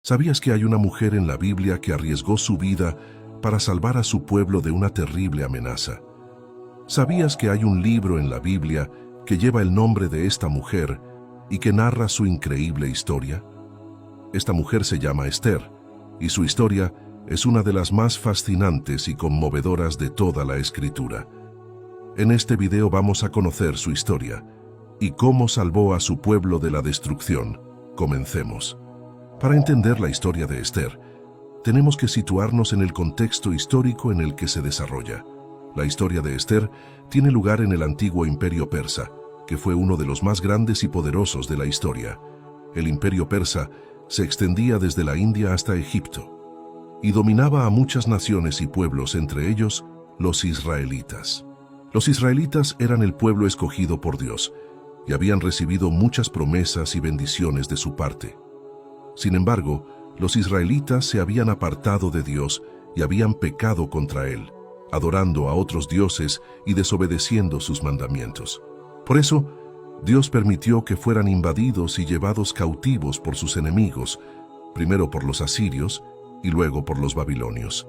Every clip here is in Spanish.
¿Sabías que hay una mujer en la Biblia que arriesgó su vida para salvar a su pueblo de una terrible amenaza? ¿Sabías que hay un libro en la Biblia que lleva el nombre de esta mujer y que narra su increíble historia? Esta mujer se llama Esther, y su historia es una de las más fascinantes y conmovedoras de toda la Escritura. En este video vamos a conocer su historia y cómo salvó a su pueblo de la destrucción. Comencemos. Para entender la historia de Esther, tenemos que situarnos en el contexto histórico en el que se desarrolla. La historia de Esther tiene lugar en el antiguo Imperio Persa, que fue uno de los más grandes y poderosos de la historia. El Imperio Persa se extendía desde la India hasta Egipto y dominaba a muchas naciones y pueblos, entre ellos los israelitas. Los israelitas eran el pueblo escogido por Dios y habían recibido muchas promesas y bendiciones de su parte. Sin embargo, los israelitas se habían apartado de Dios y habían pecado contra Él, adorando a otros dioses y desobedeciendo sus mandamientos. Por eso, Dios permitió que fueran invadidos y llevados cautivos por sus enemigos, primero por los asirios y luego por los babilonios.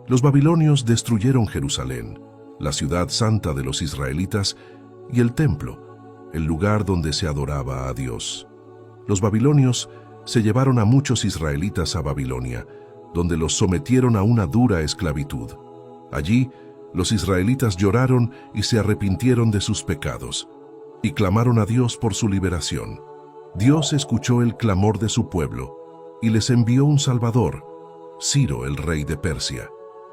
Los babilonios destruyeron Jerusalén, la ciudad santa de los israelitas, y el templo, el lugar donde se adoraba a Dios. Los babilonios se llevaron a muchos israelitas a Babilonia, donde los sometieron a una dura esclavitud. Allí, los israelitas lloraron y se arrepintieron de sus pecados, y clamaron a Dios por su liberación. Dios escuchó el clamor de su pueblo, y les envió un Salvador, Ciro, el rey de Persia.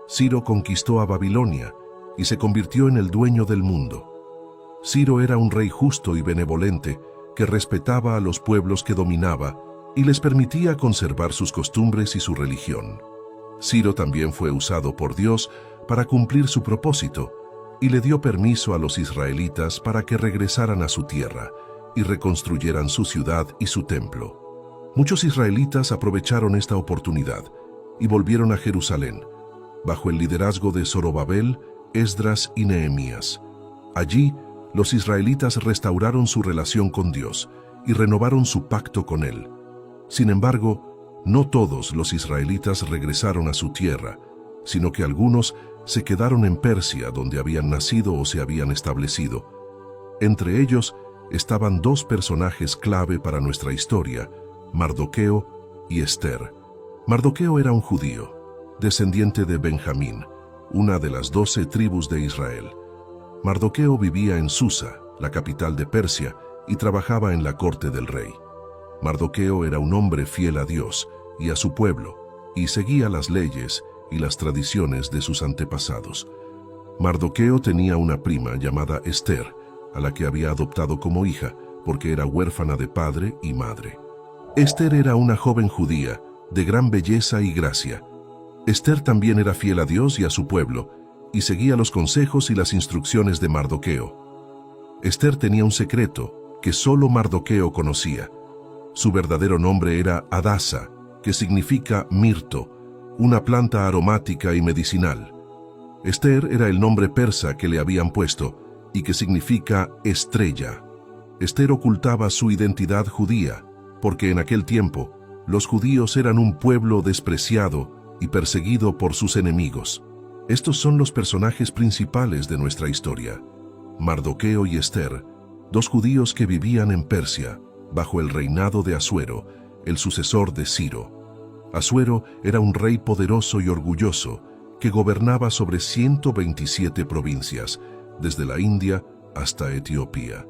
Ciro conquistó a Babilonia, y se convirtió en el dueño del mundo. Ciro era un rey justo y benevolente, que respetaba a los pueblos que dominaba, y les permitía conservar sus costumbres y su religión. Ciro también fue usado por Dios para cumplir su propósito, y le dio permiso a los israelitas para que regresaran a su tierra y reconstruyeran su ciudad y su templo. Muchos israelitas aprovecharon esta oportunidad y volvieron a Jerusalén, bajo el liderazgo de Zorobabel, Esdras y Nehemías. Allí, los israelitas restauraron su relación con Dios y renovaron su pacto con Él. Sin embargo, no todos los israelitas regresaron a su tierra, sino que algunos se quedaron en Persia, donde habían nacido o se habían establecido. Entre ellos estaban dos personajes clave para nuestra historia, Mardoqueo y Esther. Mardoqueo era un judío, descendiente de Benjamín, una de las 12 tribus de Israel. Mardoqueo vivía en Susa, la capital de Persia, y trabajaba en la corte del rey. Mardoqueo era un hombre fiel a Dios y a su pueblo, y seguía las leyes y las tradiciones de sus antepasados. Mardoqueo tenía una prima llamada Esther, a la que había adoptado como hija, porque era huérfana de padre y madre. Esther era una joven judía, de gran belleza y gracia. Esther también era fiel a Dios y a su pueblo, y seguía los consejos y las instrucciones de Mardoqueo. Esther tenía un secreto que solo Mardoqueo conocía. Su verdadero nombre era Hadasa, que significa mirto, una planta aromática y medicinal. Esther era el nombre persa que le habían puesto y que significa estrella. Esther ocultaba su identidad judía, porque en aquel tiempo los judíos eran un pueblo despreciado y perseguido por sus enemigos. Estos son los personajes principales de nuestra historia: Mardoqueo y Esther, dos judíos que vivían en Persia, bajo el reinado de Asuero, el sucesor de Ciro. Asuero era un rey poderoso y orgulloso que gobernaba sobre 127 provincias, desde la India hasta Etiopía.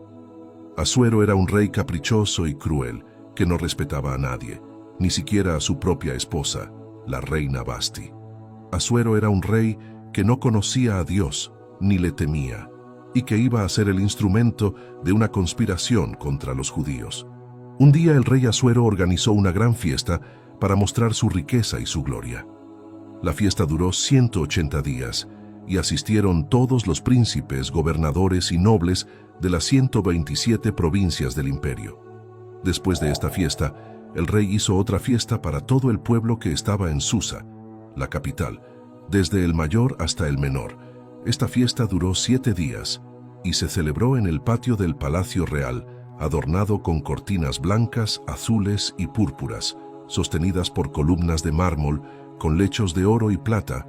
Asuero era un rey caprichoso y cruel que no respetaba a nadie, ni siquiera a su propia esposa, la reina Vasti. Asuero era un rey que no conocía a Dios ni le temía, y que iba a ser el instrumento de una conspiración contra los judíos. Un día el rey Asuero organizó una gran fiesta para mostrar su riqueza y su gloria. La fiesta duró 180 días y asistieron todos los príncipes, gobernadores y nobles de las 127 provincias del imperio. Después de esta fiesta, el rey hizo otra fiesta para todo el pueblo que estaba en Susa, la capital, desde el mayor hasta el menor. Esta fiesta duró 7 días y se celebró en el patio del Palacio Real, adornado con cortinas blancas, azules y púrpuras, sostenidas por columnas de mármol con lechos de oro y plata,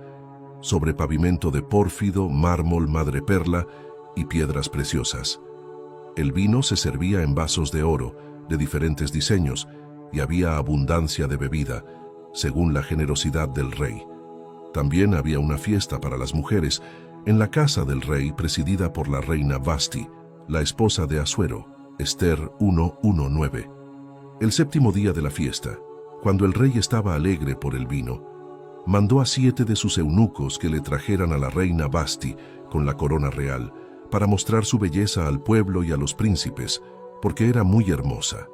sobre pavimento de pórfido, mármol, madreperla y piedras preciosas. El vino se servía en vasos de oro, de diferentes diseños, y había abundancia de bebida, según la generosidad del rey. También había una fiesta para las mujeres en la casa del rey, presidida por la reina Vasti, la esposa de Asuero, Ester 1:19. El séptimo día de la fiesta, cuando el rey estaba alegre por el vino, mandó a 7 de sus eunucos que le trajeran a la reina Vasti con la corona real, para mostrar su belleza al pueblo y a los príncipes, porque era muy hermosa.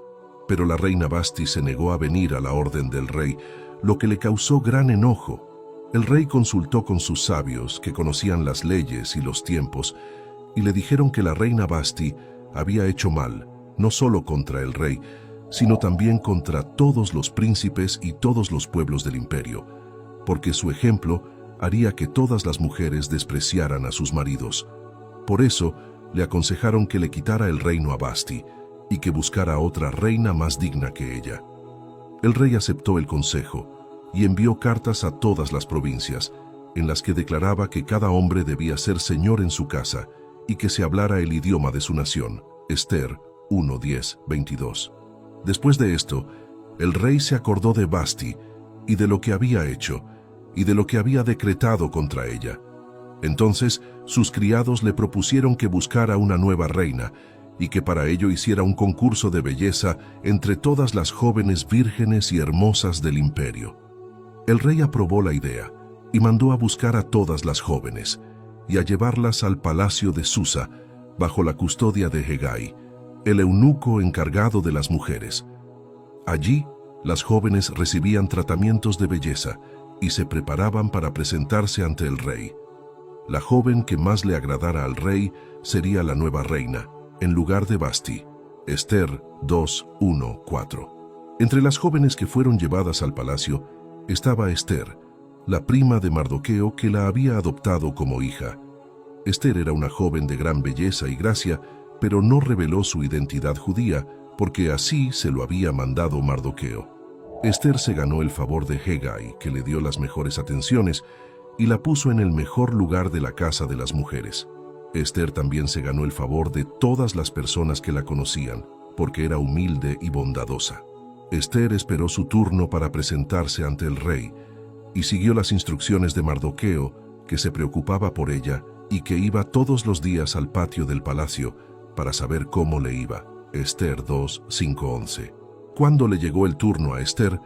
Pero la reina Vasti se negó a venir a la orden del rey, lo que le causó gran enojo. El rey consultó con sus sabios, que conocían las leyes y los tiempos, y le dijeron que la reina Vasti había hecho mal, no solo contra el rey, sino también contra todos los príncipes y todos los pueblos del imperio, porque su ejemplo haría que todas las mujeres despreciaran a sus maridos. Por eso le aconsejaron que le quitara el reino a Vasti y que buscara otra reina más digna que ella. El rey aceptó el consejo y envió cartas a todas las provincias, en las que declaraba que cada hombre debía ser señor en su casa y que se hablara el idioma de su nación. Ester 1:10-22. Después de esto, el rey se acordó de Vasti y de lo que había hecho y de lo que había decretado contra ella. Entonces sus criados le propusieron que buscara una nueva reina y que para ello hiciera un concurso de belleza entre todas las jóvenes vírgenes y hermosas del imperio. El rey aprobó la idea y mandó a buscar a todas las jóvenes y a llevarlas al palacio de Susa bajo la custodia de Hegai, el eunuco encargado de las mujeres. Allí, las jóvenes recibían tratamientos de belleza y se preparaban para presentarse ante el rey. La joven que más le agradara al rey sería la nueva reina, en lugar de Vasti. Ester 2:1-4. Entre las jóvenes que fueron llevadas al palacio estaba Ester, la prima de Mardoqueo, que la había adoptado como hija. Ester era una joven de gran belleza y gracia, pero no reveló su identidad judía, porque así se lo había mandado Mardoqueo. Ester se ganó el favor de Hegai, que le dio las mejores atenciones, y la puso en el mejor lugar de la casa de las mujeres. Ester también se ganó el favor de todas las personas que la conocían, porque era humilde y bondadosa. Ester esperó su turno para presentarse ante el rey, y siguió las instrucciones de Mardoqueo, que se preocupaba por ella y que iba todos los días al patio del palacio para saber cómo le iba. Ester 2:5-11. Cuando le llegó el turno a Ester,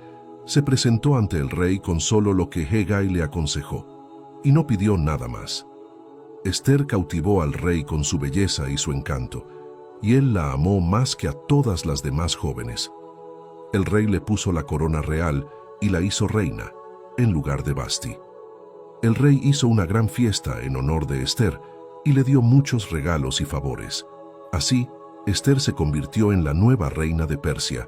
se presentó ante el rey con solo lo que Hegai le aconsejó, y no pidió nada más. Ester cautivó al rey con su belleza y su encanto, y él la amó más que a todas las demás jóvenes. El rey le puso la corona real y la hizo reina, en lugar de Vasti. El rey hizo una gran fiesta en honor de Ester y le dio muchos regalos y favores. Así, Ester se convirtió en la nueva reina de Persia,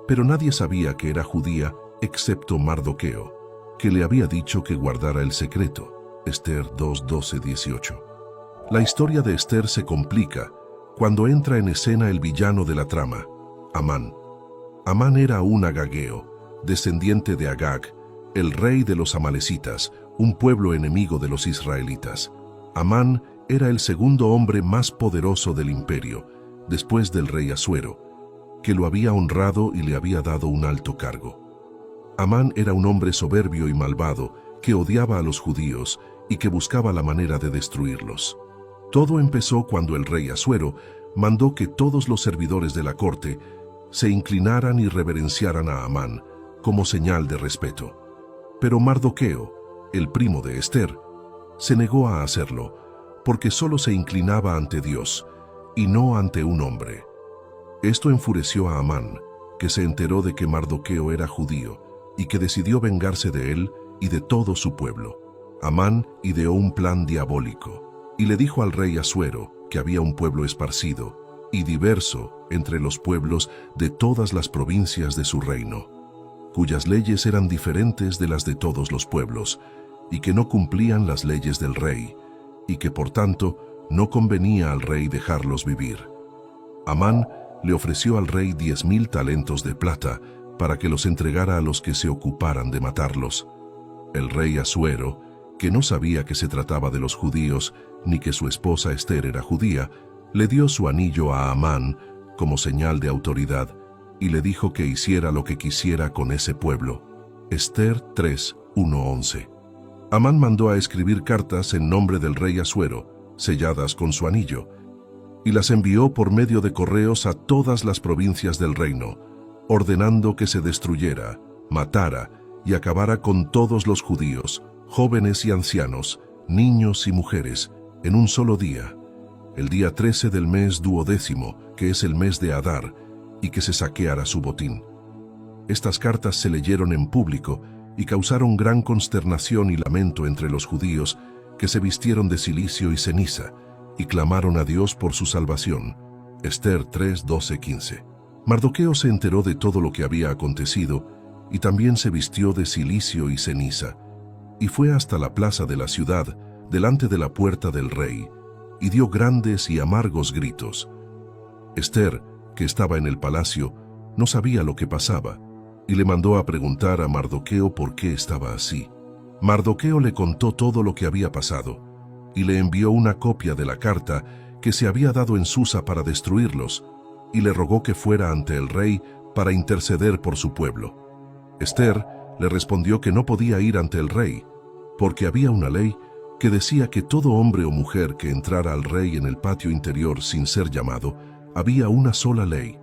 pero nadie sabía que era judía excepto Mardoqueo, que le había dicho que guardara el secreto. Ester 2:12-18. La historia de Ester se complica cuando entra en escena el villano de la trama, Amán. Amán era un agageo, descendiente de Agag, el rey de los amalecitas, un pueblo enemigo de los israelitas. Amán era el segundo hombre más poderoso del imperio, después del rey Asuero, que lo había honrado y le había dado un alto cargo. Amán era un hombre soberbio y malvado que odiaba a los judíos y que buscaba la manera de destruirlos. Todo empezó cuando el rey Asuero mandó que todos los servidores de la corte se inclinaran y reverenciaran a Amán como señal de respeto. Pero Mardoqueo, el primo de Ester, se negó a hacerlo porque solo se inclinaba ante Dios y no ante un hombre. Esto enfureció a Amán, que se enteró de que Mardoqueo era judío y que decidió vengarse de él y de todo su pueblo. Amán ideó un plan diabólico y le dijo al rey Asuero que había un pueblo esparcido y diverso entre los pueblos de todas las provincias de su reino, cuyas leyes eran diferentes de las de todos los pueblos y que no cumplían las leyes del rey y que por tanto no convenía al rey dejarlos vivir. Amán le ofreció al rey 10,000 talentos de plata para que los entregara a los que se ocuparan de matarlos. El rey Asuero, que no sabía que se trataba de los judíos ni que su esposa Ester era judía, le dio su anillo a Amán como señal de autoridad y le dijo que hiciera lo que quisiera con ese pueblo. Ester 3:1-11. Amán mandó a escribir cartas en nombre del rey Asuero, selladas con su anillo, y las envió por medio de correos a todas las provincias del reino, ordenando que se destruyera, matara y acabara con todos los judíos, jóvenes y ancianos, niños y mujeres, en un solo día, el día 13 del mes duodécimo, que es el mes de Adar, y que se saqueara su botín. Estas cartas se leyeron en público y causaron gran consternación y lamento entre los judíos, que se vistieron de cilicio y ceniza, y clamaron a Dios por su salvación. Ester 3:12-15. Mardoqueo se enteró de todo lo que había acontecido, y también se vistió de cilicio y ceniza, y fue hasta la plaza de la ciudad, delante de la puerta del rey, y dio grandes y amargos gritos. Ester, que estaba en el palacio, no sabía lo que pasaba, y le mandó a preguntar a Mardoqueo por qué estaba así. Mardoqueo le contó todo lo que había pasado, y le envió una copia de la carta que se había dado en Susa para destruirlos, y le rogó que fuera ante el rey para interceder por su pueblo. Ester le respondió que no podía ir ante el rey, porque había una ley que decía que todo hombre o mujer que entrara al rey en el patio interior sin ser llamado, había una sola ley,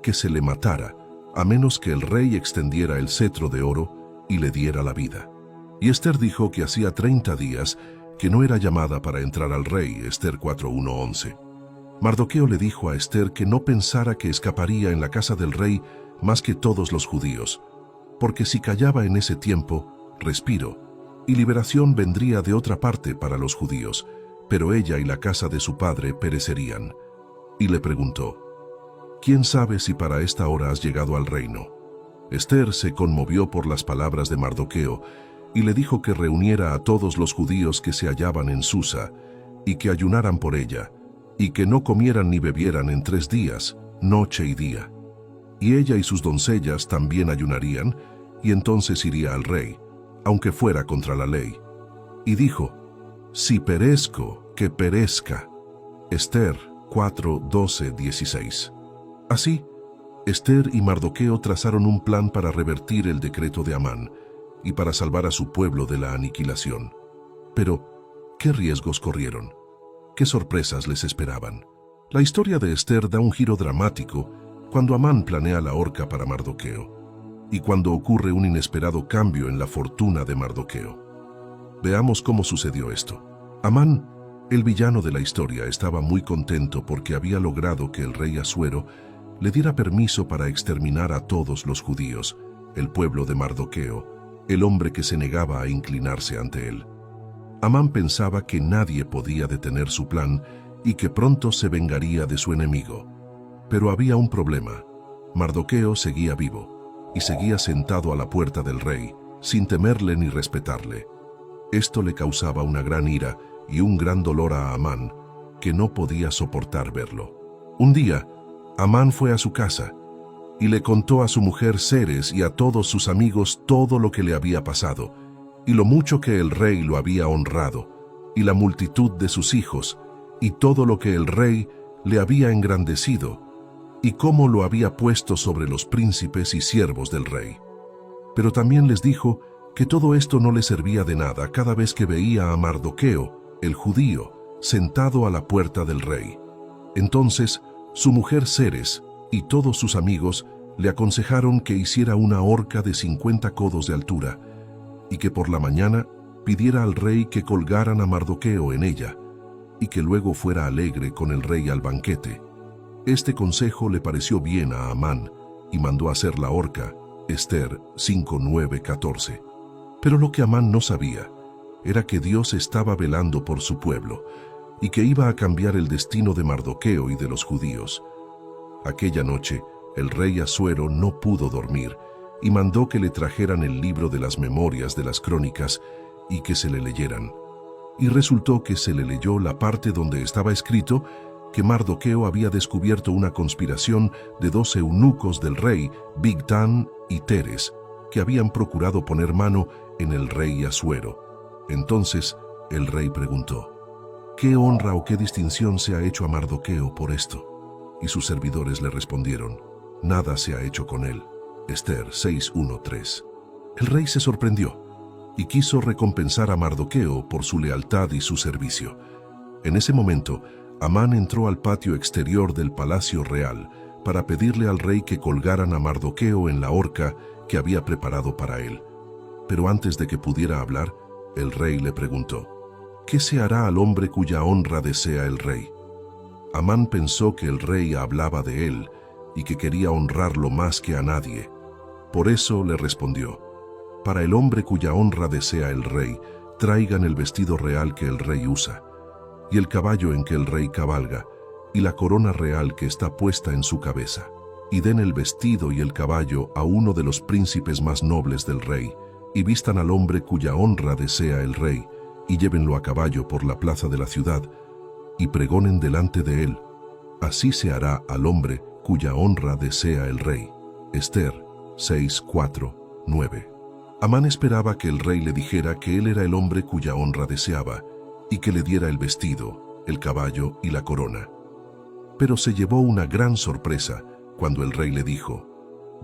que se le matara, a menos que el rey extendiera el cetro de oro y le diera la vida. Y Ester dijo que hacía 30 días que no era llamada para entrar al rey, Ester 4:1-11. Mardoqueo le dijo a Ester que no pensara que escaparía en la casa del rey más que todos los judíos, porque si callaba en ese tiempo, respiro, y liberación vendría de otra parte para los judíos, pero ella y la casa de su padre perecerían. Y le preguntó: ¿Quién sabe si para esta hora has llegado al reino? Ester se conmovió por las palabras de Mardoqueo y le dijo que reuniera a todos los judíos que se hallaban en Susa y que ayunaran por ella, y que no comieran ni bebieran en 3 días, noche y día. Y ella y sus doncellas también ayunarían, y entonces iría al rey, aunque fuera contra la ley. Y dijo: si perezco, que perezca. Ester 4:12-16. Así, Ester y Mardoqueo trazaron un plan para revertir el decreto de Amán y para salvar a su pueblo de la aniquilación. Pero, ¿qué riesgos corrieron? ¿Qué sorpresas les esperaban? La historia de Ester da un giro dramático cuando Amán planea la horca para Mardoqueo y cuando ocurre un inesperado cambio en la fortuna de Mardoqueo. Veamos cómo sucedió esto. Amán, el villano de la historia, estaba muy contento porque había logrado que el rey Asuero le diera permiso para exterminar a todos los judíos, el pueblo de Mardoqueo, el hombre que se negaba a inclinarse ante él. Amán pensaba que nadie podía detener su plan y que pronto se vengaría de su enemigo. Pero había un problema. Mardoqueo seguía vivo y seguía sentado a la puerta del rey, sin temerle ni respetarle. Esto le causaba una gran ira y un gran dolor a Amán, que no podía soportar verlo. Un día, Amán fue a su casa y le contó a su mujer Zeres y a todos sus amigos todo lo que le había pasado, y lo mucho que el rey lo había honrado, y la multitud de sus hijos, y todo lo que el rey le había engrandecido, y cómo lo había puesto sobre los príncipes y siervos del rey. Pero también les dijo que todo esto no le servía de nada cada vez que veía a Mardoqueo, el judío, sentado a la puerta del rey. Entonces, su mujer Zeres y todos sus amigos le aconsejaron que hiciera una horca de 50 codos de altura y que por la mañana pidiera al rey que colgaran a Mardoqueo en ella y que luego fuera alegre con el rey al banquete. Este consejo le pareció bien a Amán y mandó hacer la horca, Ester 5:9-14. Pero lo que Amán no sabía era que Dios estaba velando por su pueblo y que iba a cambiar el destino de Mardoqueo y de los judíos. Aquella noche, el rey Asuero no pudo dormir y mandó que le trajeran el libro de las memorias de las crónicas y que se le leyeran. Y resultó que se le leyó la parte donde estaba escrito que Mardoqueo había descubierto una conspiración de 2 eunucos del rey, Bigtán y Teres, que habían procurado poner mano en el rey Asuero. Entonces el rey preguntó: ¿qué honra o qué distinción se ha hecho a Mardoqueo por esto? Y sus servidores le respondieron: nada se ha hecho con él. Ester 6:1-3. El rey se sorprendió y quiso recompensar a Mardoqueo por su lealtad y su servicio. En ese momento, Amán entró al patio exterior del palacio real para pedirle al rey que colgaran a Mardoqueo en la horca que había preparado para él. Pero antes de que pudiera hablar, el rey le preguntó: ¿qué se hará al hombre cuya honra desea el rey? Amán pensó que el rey hablaba de él y que quería honrarlo más que a nadie. Por eso le respondió: para el hombre cuya honra desea el rey, traigan el vestido real que el rey usa, y el caballo en que el rey cabalga, y la corona real que está puesta en su cabeza, y den el vestido y el caballo a uno de los príncipes más nobles del rey, y vistan al hombre cuya honra desea el rey, y llévenlo a caballo por la plaza de la ciudad, y pregonen delante de él: así se hará al hombre cuya honra desea el rey. Ester 6:4-9. Amán esperaba que el rey le dijera que él era el hombre cuya honra deseaba, y que le diera el vestido, el caballo y la corona. Pero se llevó una gran sorpresa cuando el rey le dijo: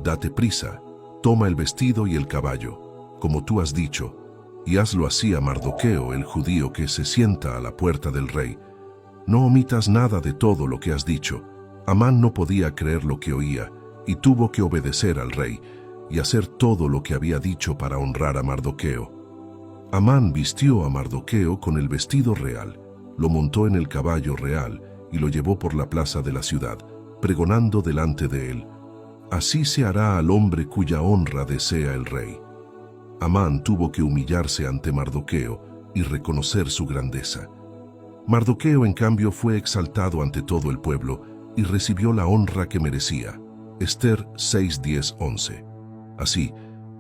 date prisa, toma el vestido y el caballo, como tú has dicho, y hazlo así a Mardoqueo, el judío que se sienta a la puerta del rey. No omitas nada de todo lo que has dicho. Amán no podía creer lo que oía, y tuvo que obedecer al rey y hacer todo lo que había dicho para honrar a Mardoqueo. Amán vistió a Mardoqueo con el vestido real, lo montó en el caballo real y lo llevó por la plaza de la ciudad, pregonando delante de él: así se hará al hombre cuya honra desea el rey. Amán tuvo que humillarse ante Mardoqueo y reconocer su grandeza. Mardoqueo, en cambio, fue exaltado ante todo el pueblo y recibió la honra que merecía. Ester 6:10-11. Así,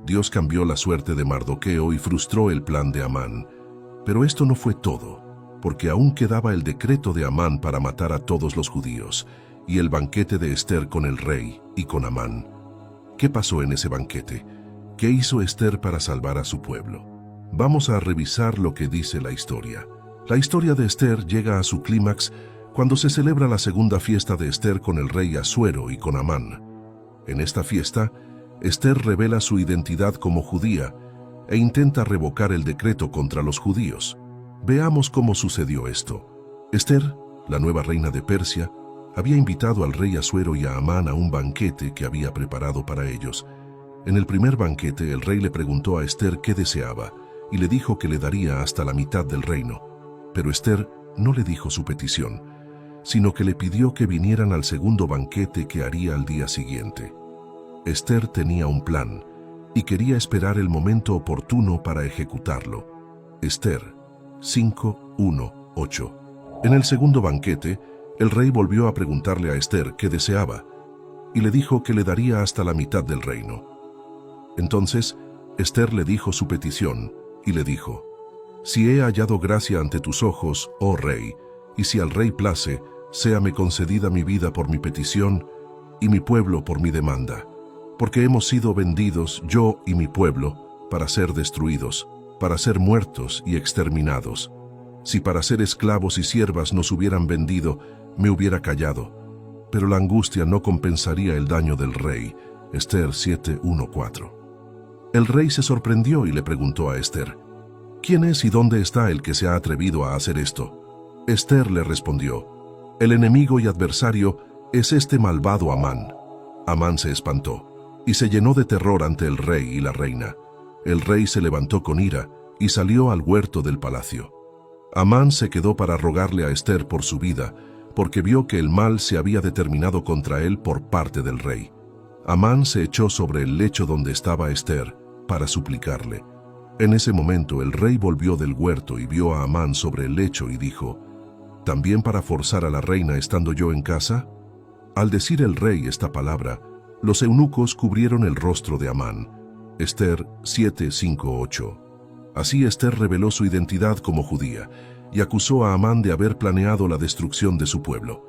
Dios cambió la suerte de Mardoqueo y frustró el plan de Amán. Pero esto no fue todo, porque aún quedaba el decreto de Amán para matar a todos los judíos, y el banquete de Ester con el rey y con Amán. ¿Qué pasó en ese banquete? ¿Qué hizo Ester para salvar a su pueblo? Vamos a revisar lo que dice la historia. La historia de Ester llega a su clímax cuando se celebra la segunda fiesta de Ester con el rey Asuero y con Amán. En esta fiesta, Ester revela su identidad como judía e intenta revocar el decreto contra los judíos. Veamos cómo sucedió esto. Ester, la nueva reina de Persia, había invitado al rey Asuero y a Amán a un banquete que había preparado para ellos. En el primer banquete, el rey le preguntó a Ester qué deseaba y le dijo que le daría hasta la mitad del reino. Pero Ester no le dijo su petición, sino que le pidió que vinieran al segundo banquete que haría al día siguiente. Ester tenía un plan y quería esperar el momento oportuno para ejecutarlo. Ester 5:1-8. En el segundo banquete, el rey volvió a preguntarle a Ester qué deseaba y le dijo que le daría hasta la mitad del reino. Entonces, Ester le dijo su petición y le dijo: si he hallado gracia ante tus ojos, oh rey, y si al rey place, séame concedida mi vida por mi petición y mi pueblo por mi demanda. Porque hemos sido vendidos, yo y mi pueblo, para ser destruidos, para ser muertos y exterminados. Si para ser esclavos y siervas nos hubieran vendido, me hubiera callado. Pero la angustia no compensaría el daño del rey. Ester 7:1-4. El rey se sorprendió y le preguntó a Ester: ¿quién es y dónde está el que se ha atrevido a hacer esto? Ester le respondió: el enemigo y adversario es este malvado Amán. Amán se espantó y se llenó de terror ante el rey y la reina. El rey se levantó con ira y salió al huerto del palacio. Amán se quedó para rogarle a Ester por su vida, porque vio que el mal se había determinado contra él por parte del rey. Amán se echó sobre el lecho donde estaba Ester para suplicarle. En ese momento el rey volvió del huerto y vio a Amán sobre el lecho y dijo: ¿también para forzar a la reina estando yo en casa? Al decir el rey esta palabra, los eunucos cubrieron el rostro de Amán. Ester 7:5-8. Así Ester reveló su identidad como judía y acusó a Amán de haber planeado la destrucción de su pueblo.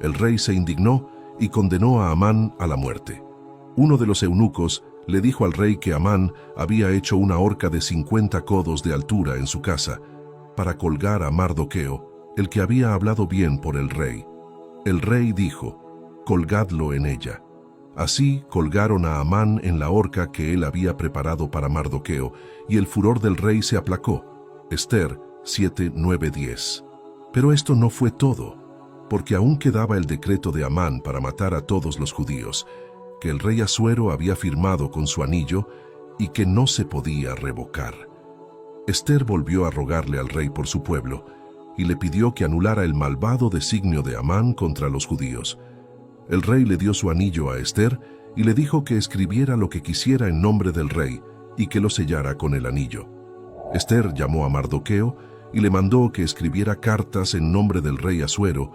El rey se indignó y condenó a Amán a la muerte. Uno de los eunucos le dijo al rey que Amán había hecho una horca de 50 codos de altura en su casa para colgar a Mardoqueo, el que había hablado bien por el rey. El rey dijo: «Colgadlo en ella». Así colgaron a Amán en la horca que él había preparado para Mardoqueo, y el furor del rey se aplacó. Esther 7, 9, 10. Pero esto no fue todo, porque aún quedaba el decreto de Amán para matar a todos los judíos, que el rey Asuero había firmado con su anillo y que no se podía revocar. Esther volvió a rogarle al rey por su pueblo y le pidió que anulara el malvado designio de Amán contra los judíos. El rey le dio su anillo a Esther y le dijo que escribiera lo que quisiera en nombre del rey y que lo sellara con el anillo. Esther llamó a Mardoqueo y le mandó que escribiera cartas en nombre del rey Asuero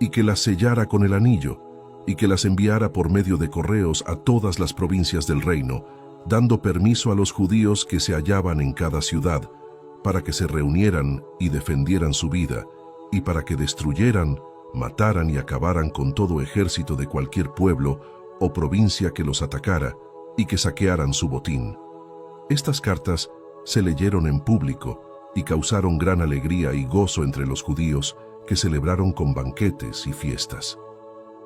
y que las sellara con el anillo y que las enviara por medio de correos a todas las provincias del reino, dando permiso a los judíos que se hallaban en cada ciudad para que se reunieran y defendieran su vida y para que destruyeran, mataran y acabaran con todo ejército de cualquier pueblo o provincia que los atacara y que saquearan su botín. Estas cartas se leyeron en público y causaron gran alegría y gozo entre los judíos, que celebraron con banquetes y fiestas.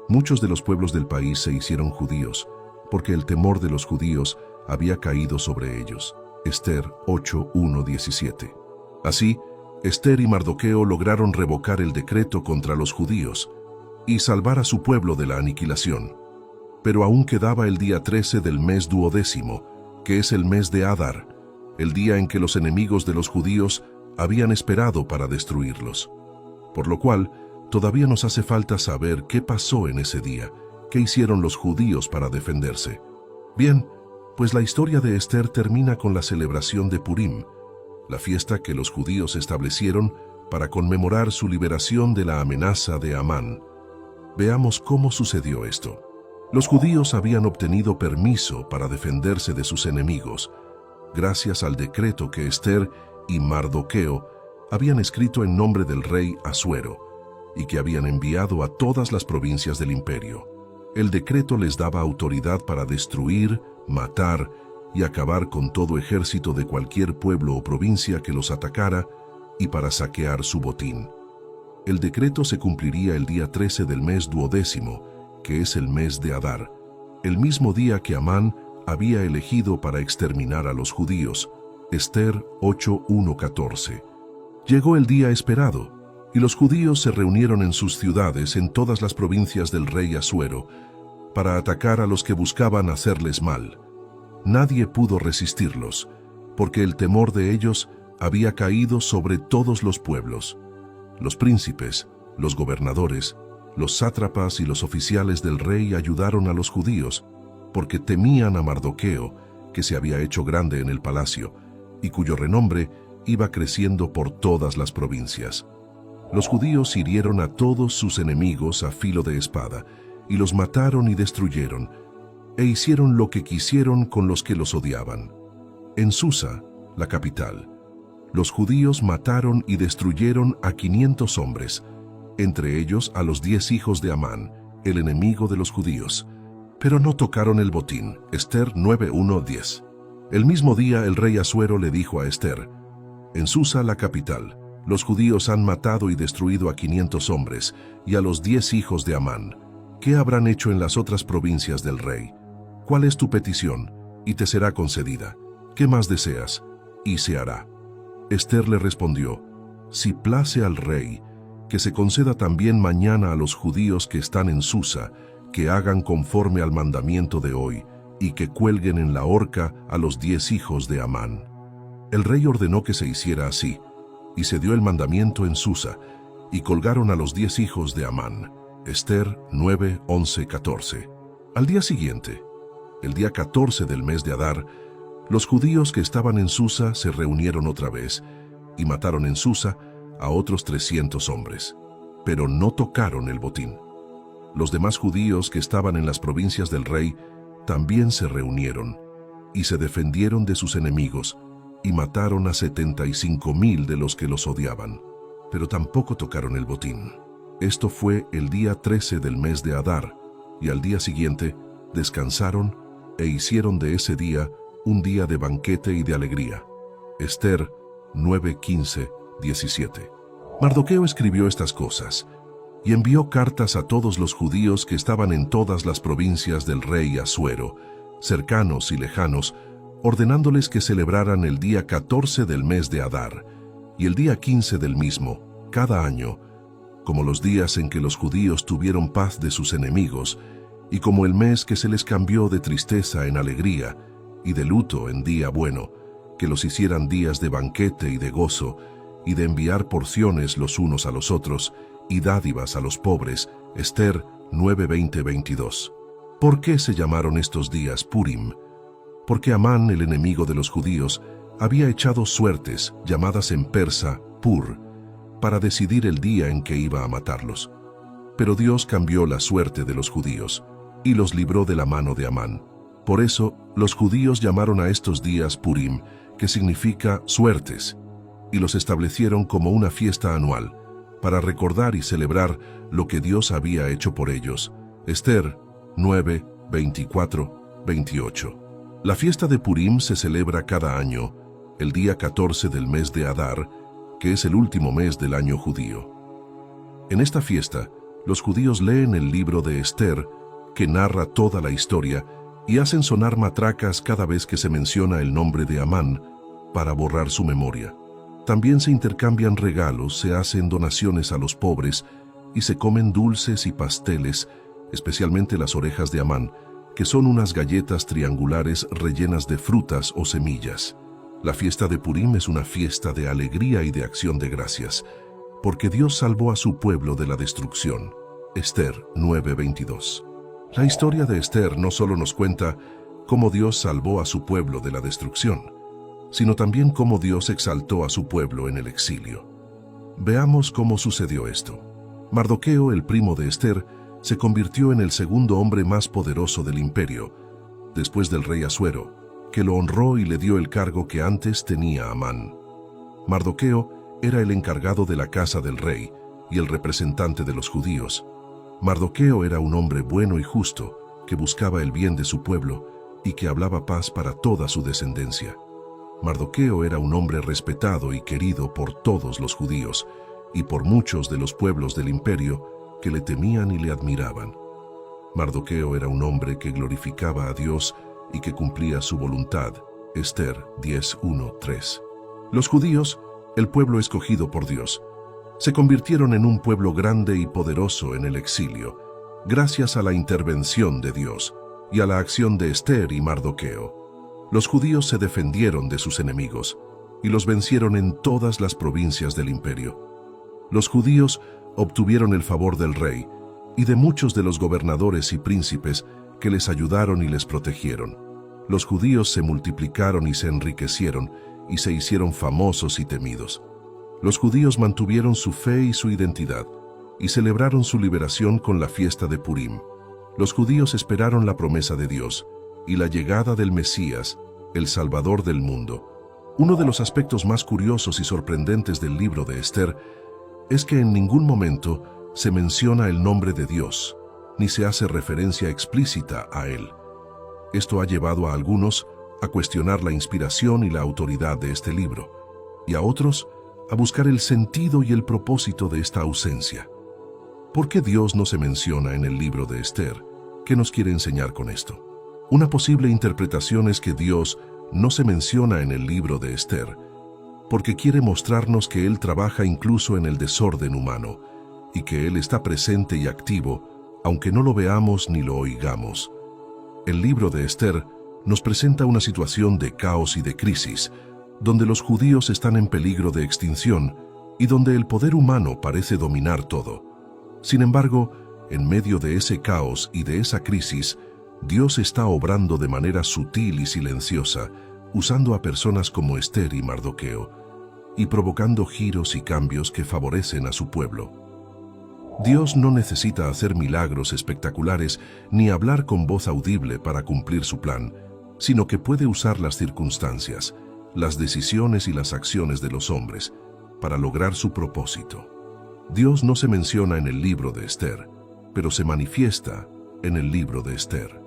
Muchos de los pueblos del país se hicieron judíos, porque el temor de los judíos había caído sobre ellos. Esther 8, 1, 17. Así, Esther y Mardoqueo lograron revocar el decreto contra los judíos y salvar a su pueblo de la aniquilación. Pero aún quedaba el día 13 del mes duodécimo, que es el mes de Adar, el día en que los enemigos de los judíos habían esperado para destruirlos. Por lo cual, todavía nos hace falta saber qué pasó en ese día, qué hicieron los judíos para defenderse. Bien, pues la historia de Esther termina con la celebración de Purim, la fiesta que los judíos establecieron para conmemorar su liberación de la amenaza de Amán. Veamos cómo sucedió esto. Los judíos habían obtenido permiso para defenderse de sus enemigos, gracias al decreto que Esther y Mardoqueo habían escrito en nombre del rey Asuero, y que habían enviado a todas las provincias del imperio. El decreto les daba autoridad para destruir, matar y acabar con todo ejército de cualquier pueblo o provincia que los atacara y para saquear su botín. El decreto se cumpliría el día 13 del mes duodécimo, que es el mes de Adar, el mismo día que Amán había elegido para exterminar a los judíos. Esther 8, 1, 14. Llegó el día esperado, y los judíos se reunieron en sus ciudades en todas las provincias del rey Asuero para atacar a los que buscaban hacerles mal. Nadie pudo resistirlos, porque el temor de ellos había caído sobre todos los pueblos. Los príncipes, los gobernadores, los sátrapas y los oficiales del rey ayudaron a los judíos, porque temían a Mardoqueo, que se había hecho grande en el palacio, y cuyo renombre iba creciendo por todas las provincias. Los judíos hirieron a todos sus enemigos a filo de espada, y los mataron y destruyeron, e hicieron lo que quisieron con los que los odiaban. En Susa, la capital, los judíos mataron y destruyeron a 500 hombres, entre ellos a los 10 hijos de Amán, el enemigo de los judíos, pero no tocaron el botín. Esther 9, 1, 10. El mismo día el rey Asuero le dijo a Esther: en Susa, la capital, los judíos han matado y destruido a 500 hombres y a los 10 hijos de Amán. ¿Qué habrán hecho en las otras provincias del rey? ¿Cuál es tu petición? Y te será concedida. ¿Qué más deseas? Y se hará. Esther le respondió: si place al rey, que se conceda también mañana a los judíos que están en Susa, que hagan conforme al mandamiento de hoy, y que cuelguen en la horca a los 10 hijos de Amán. El rey ordenó que se hiciera así, y se dio el mandamiento en Susa, y colgaron a los 10 hijos de Amán. Esther 9, 11, 14. Al día siguiente, el día 14 del mes de Adar, los judíos que estaban en Susa se reunieron otra vez, y mataron en Susa a otros 300 hombres, pero no tocaron el botín. Los demás judíos que estaban en las provincias del rey también se reunieron, y se defendieron de sus enemigos, y mataron a 75,000 de los que los odiaban, pero tampoco tocaron el botín. Esto fue el día 13 del mes de Adar, y al día siguiente descansaron e hicieron de ese día un día de banquete y de alegría. Esther 9, 15, 17. Mardoqueo escribió estas cosas y envió cartas a todos los judíos que estaban en todas las provincias del rey Asuero, cercanos y lejanos, ordenándoles que celebraran el día 14 del mes de Adar y el día 15 del mismo, cada año, como los días en que los judíos tuvieron paz de sus enemigos, y como el mes que se les cambió de tristeza en alegría y de luto en día bueno, que los hicieran días de banquete y de gozo, y de enviar porciones los unos a los otros, y dádivas a los pobres. Esther 9, 20, 22. ¿Por qué se llamaron estos días Purim? Porque Amán, el enemigo de los judíos, había echado suertes, llamadas en persa Pur, para decidir el día en que iba a matarlos. Pero Dios cambió la suerte de los judíos, y los libró de la mano de Amán. Por eso, los judíos llamaron a estos días Purim, que significa suertes, y los establecieron como una fiesta anual, para recordar y celebrar lo que Dios había hecho por ellos. Esther 9, 24, 28. La fiesta de Purim se celebra cada año, el día 14 del mes de Adar, que es el último mes del año judío. En esta fiesta, los judíos leen el libro de Esther, que narra toda la historia, y hacen sonar matracas cada vez que se menciona el nombre de Amán, para borrar su memoria. También se intercambian regalos, se hacen donaciones a los pobres, y se comen dulces y pasteles, especialmente las orejas de Amán, que son unas galletas triangulares rellenas de frutas o semillas. La fiesta de Purim es una fiesta de alegría y de acción de gracias, porque Dios salvó a su pueblo de la destrucción. Esther 9:22. La historia de Esther no solo nos cuenta cómo Dios salvó a su pueblo de la destrucción, sino también cómo Dios exaltó a su pueblo en el exilio. Veamos cómo sucedió esto. Mardoqueo, el primo de Esther, se convirtió en el segundo hombre más poderoso del imperio, después del rey Asuero, que lo honró y le dio el cargo que antes tenía Amán. Mardoqueo era el encargado de la casa del rey y el representante de los judíos. Mardoqueo era un hombre bueno y justo, que buscaba el bien de su pueblo y que hablaba paz para toda su descendencia. Mardoqueo era un hombre respetado y querido por todos los judíos y por muchos de los pueblos del imperio que le temían y le admiraban. Mardoqueo era un hombre que glorificaba a Dios y que cumplía su voluntad. Esther 10:1-3. Los judíos, el pueblo escogido por Dios, se convirtieron en un pueblo grande y poderoso en el exilio, gracias a la intervención de Dios y a la acción de Esther y Mardoqueo. Los judíos se defendieron de sus enemigos y los vencieron en todas las provincias del imperio. Los judíos obtuvieron el favor del rey y de muchos de los gobernadores y príncipes que les ayudaron y les protegieron. Los judíos se multiplicaron y se enriquecieron y se hicieron famosos y temidos. Los judíos mantuvieron su fe y su identidad y celebraron su liberación con la fiesta de Purim. Los judíos esperaron la promesa de Dios y la llegada del Mesías, el Salvador del mundo. Uno de los aspectos más curiosos y sorprendentes del libro de Esther es que en ningún momento se menciona el nombre de Dios, ni se hace referencia explícita a Él. Esto ha llevado a algunos a cuestionar la inspiración y la autoridad de este libro, y a otros a buscar el sentido y el propósito de esta ausencia. ¿Por qué Dios no se menciona en el libro de Esther? ¿Qué nos quiere enseñar con esto? Una posible interpretación es que Dios no se menciona en el libro de Esther porque quiere mostrarnos que Él trabaja incluso en el desorden humano y que Él está presente y activo, aunque no lo veamos ni lo oigamos. El libro de Esther nos presenta una situación de caos y de crisis, donde los judíos están en peligro de extinción y donde el poder humano parece dominar todo. Sin embargo, en medio de ese caos y de esa crisis, Dios está obrando de manera sutil y silenciosa, usando a personas como Esther y Mardoqueo, y provocando giros y cambios que favorecen a su pueblo. Dios no necesita hacer milagros espectaculares ni hablar con voz audible para cumplir su plan, sino que puede usar las circunstancias, las decisiones y las acciones de los hombres para lograr su propósito. Dios no se menciona en el libro de Esther, pero se manifiesta en el libro de Esther.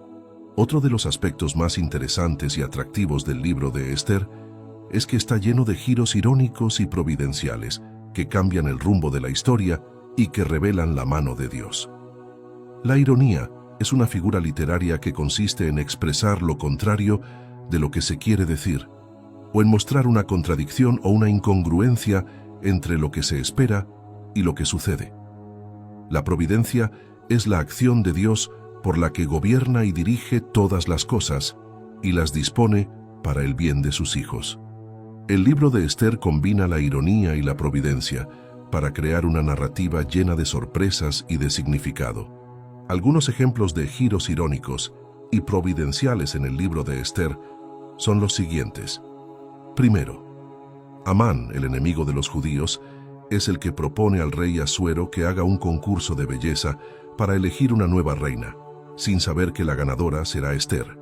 Otro de los aspectos más interesantes y atractivos del libro de Esther es que está lleno de giros irónicos y providenciales que cambian el rumbo de la historia y que revelan la mano de Dios. La ironía es una figura literaria que consiste en expresar lo contrario de lo que se quiere decir, o en mostrar una contradicción o una incongruencia entre lo que se espera y lo que sucede. La providencia es la acción de Dios por la que gobierna y dirige todas las cosas y las dispone para el bien de sus hijos. El libro de Esther combina la ironía y la providencia para crear una narrativa llena de sorpresas y de significado. Algunos ejemplos de giros irónicos y providenciales en el libro de Esther son los siguientes. Primero, Amán, el enemigo de los judíos, es el que propone al rey Asuero que haga un concurso de belleza para elegir una nueva reina, sin saber que la ganadora será Esther,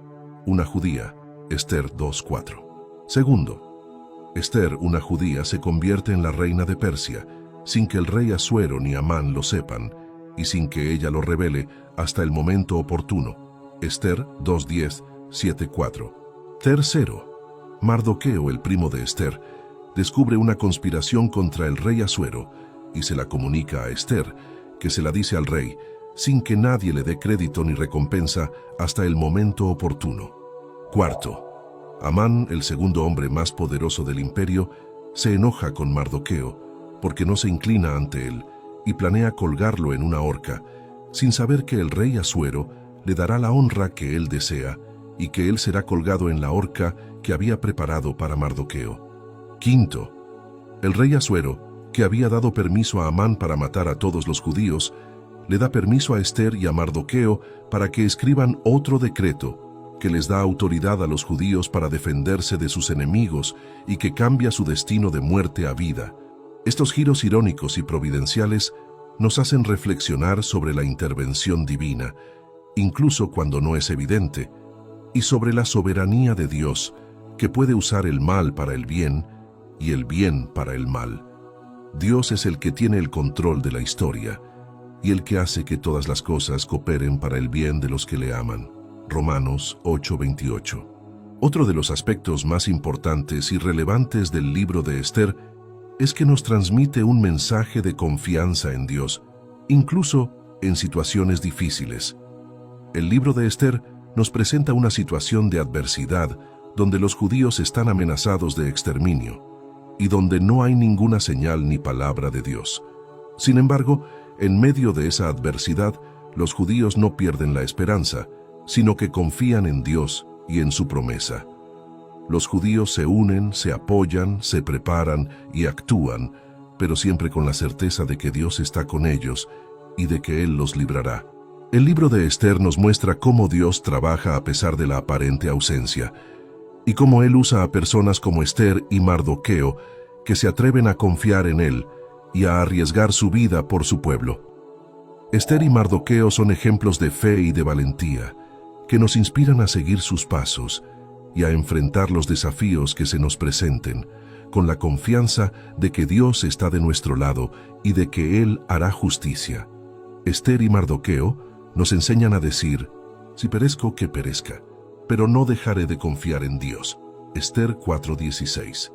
una judía, Esther 2:4. Segundo, Esther, una judía, se convierte en la reina de Persia, sin que el rey Asuero ni Amán lo sepan, y sin que ella lo revele hasta el momento oportuno. Esther 2:10, 7:4. Tercero, Mardoqueo, el primo de Esther, descubre una conspiración contra el rey Asuero y se la comunica a Esther, que se la dice al rey, sin que nadie le dé crédito ni recompensa hasta el momento oportuno. Cuarto, Amán, el segundo hombre más poderoso del imperio, se enoja con Mardoqueo porque no se inclina ante él y planea colgarlo en una horca, sin saber que el rey Asuero le dará la honra que él desea y que él será colgado en la horca que había preparado para Mardoqueo. Quinto, el rey Asuero, que había dado permiso a Amán para matar a todos los judíos, le da permiso a Esther y a Mardoqueo para que escriban otro decreto que les da autoridad a los judíos para defenderse de sus enemigos y que cambia su destino de muerte a vida. Estos giros irónicos y providenciales nos hacen reflexionar sobre la intervención divina, incluso cuando no es evidente, y sobre la soberanía de Dios, que puede usar el mal para el bien y el bien para el mal. Dios es el que tiene el control de la historia y el que hace que todas las cosas cooperen para el bien de los que le aman. Romanos 8:28. Otro de los aspectos más importantes y relevantes del libro de Esther es que nos transmite un mensaje de confianza en Dios, incluso en situaciones difíciles. El libro de Esther nos presenta una situación de adversidad donde los judíos están amenazados de exterminio y donde no hay ninguna señal ni palabra de Dios. Sin embargo, en medio de esa adversidad, los judíos no pierden la esperanza, sino que confían en Dios y en su promesa. Los judíos se unen, se apoyan, se preparan y actúan, pero siempre con la certeza de que Dios está con ellos y de que Él los librará. El libro de Esther nos muestra cómo Dios trabaja a pesar de la aparente ausencia, y cómo Él usa a personas como Esther y Mardoqueo que se atreven a confiar en Él y a arriesgar su vida por su pueblo. Esther y Mardoqueo son ejemplos de fe y de valentía, que nos inspiran a seguir sus pasos y a enfrentar los desafíos que se nos presenten, con la confianza de que Dios está de nuestro lado y de que Él hará justicia. Esther y Mardoqueo nos enseñan a decir, si perezco, que perezca, pero no dejaré de confiar en Dios. Esther 4:16.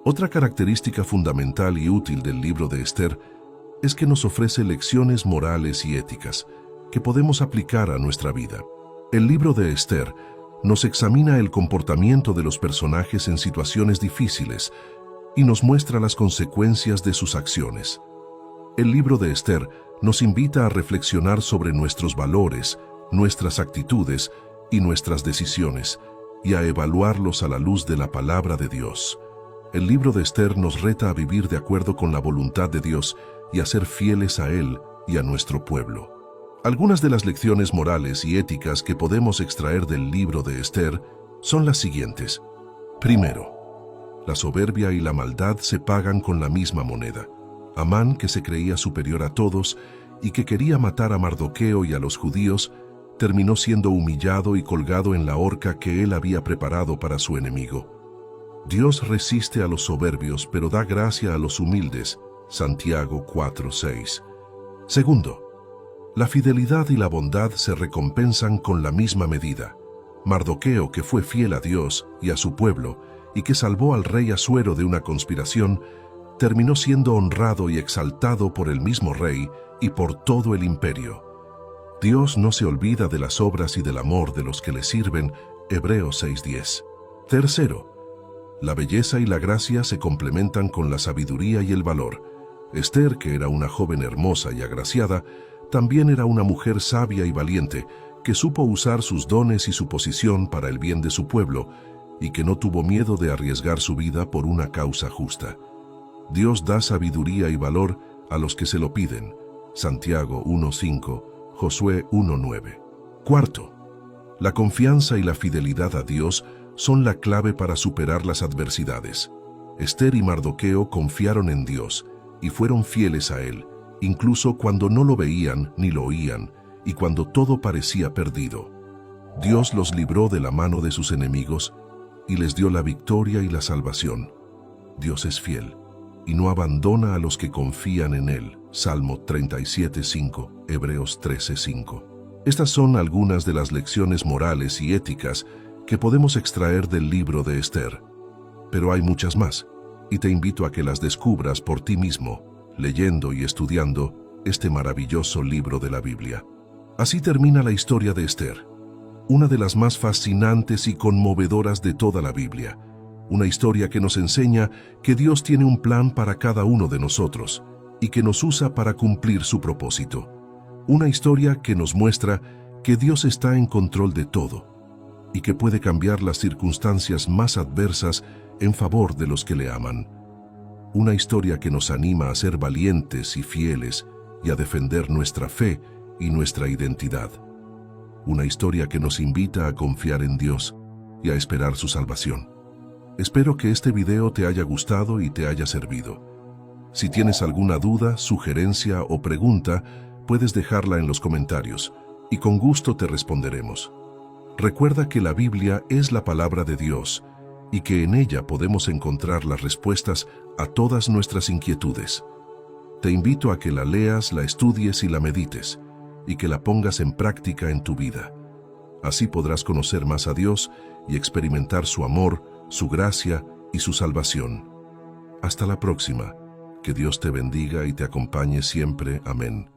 Otra característica fundamental y útil del libro de Esther es que nos ofrece lecciones morales y éticas que podemos aplicar a nuestra vida. El libro de Esther nos examina el comportamiento de los personajes en situaciones difíciles y nos muestra las consecuencias de sus acciones. El libro de Esther nos invita a reflexionar sobre nuestros valores, nuestras actitudes y nuestras decisiones, y a evaluarlos a la luz de la palabra de Dios. El libro de Esther nos reta a vivir de acuerdo con la voluntad de Dios y a ser fieles a Él y a nuestro pueblo. Algunas de las lecciones morales y éticas que podemos extraer del libro de Esther son las siguientes. Primero, la soberbia y la maldad se pagan con la misma moneda. Amán, que se creía superior a todos y que quería matar a Mardoqueo y a los judíos, terminó siendo humillado y colgado en la horca que él había preparado para su enemigo. Dios resiste a los soberbios, pero da gracia a los humildes, Santiago 4:6. Segundo, la fidelidad y la bondad se recompensan con la misma medida. Mardoqueo, que fue fiel a Dios y a su pueblo, y que salvó al rey Asuero de una conspiración, terminó siendo honrado y exaltado por el mismo rey y por todo el imperio. Dios no se olvida de las obras y del amor de los que le sirven, Hebreos 6:10. Tercero, la belleza y la gracia se complementan con la sabiduría y el valor. Esther, que era una joven hermosa y agraciada, también era una mujer sabia y valiente, que supo usar sus dones y su posición para el bien de su pueblo, y que no tuvo miedo de arriesgar su vida por una causa justa. Dios da sabiduría y valor a los que se lo piden. Santiago 1:5, Josué 1:9. Cuarto, la confianza y la fidelidad a Dios son la clave para superar las adversidades. Esther y Mardoqueo confiaron en Dios y fueron fieles a Él, incluso cuando no lo veían ni lo oían, y cuando todo parecía perdido. Dios los libró de la mano de sus enemigos y les dio la victoria y la salvación. Dios es fiel y no abandona a los que confían en Él. Salmo 37:5, Hebreos 13:5. Estas son algunas de las lecciones morales y éticas que podemos extraer del libro de Esther. Pero hay muchas más, y te invito a que las descubras por ti mismo, leyendo y estudiando este maravilloso libro de la Biblia. Así termina la historia de Esther, una de las más fascinantes y conmovedoras de toda la Biblia. Una historia que nos enseña que Dios tiene un plan para cada uno de nosotros y que nos usa para cumplir su propósito. Una historia que nos muestra que Dios está en control de todo y que puede cambiar las circunstancias más adversas en favor de los que le aman. Una historia que nos anima a ser valientes y fieles y a defender nuestra fe y nuestra identidad. Una historia que nos invita a confiar en Dios y a esperar su salvación. Espero que este video te haya gustado y te haya servido. Si tienes alguna duda, sugerencia o pregunta, puedes dejarla en los comentarios y con gusto te responderemos. Recuerda que la Biblia es la palabra de Dios y que en ella podemos encontrar las respuestas a todas nuestras inquietudes. Te invito a que la leas, la estudies y la medites, y que la pongas en práctica en tu vida. Así podrás conocer más a Dios y experimentar su amor, su gracia y su salvación. Hasta la próxima. Que Dios te bendiga y te acompañe siempre. Amén.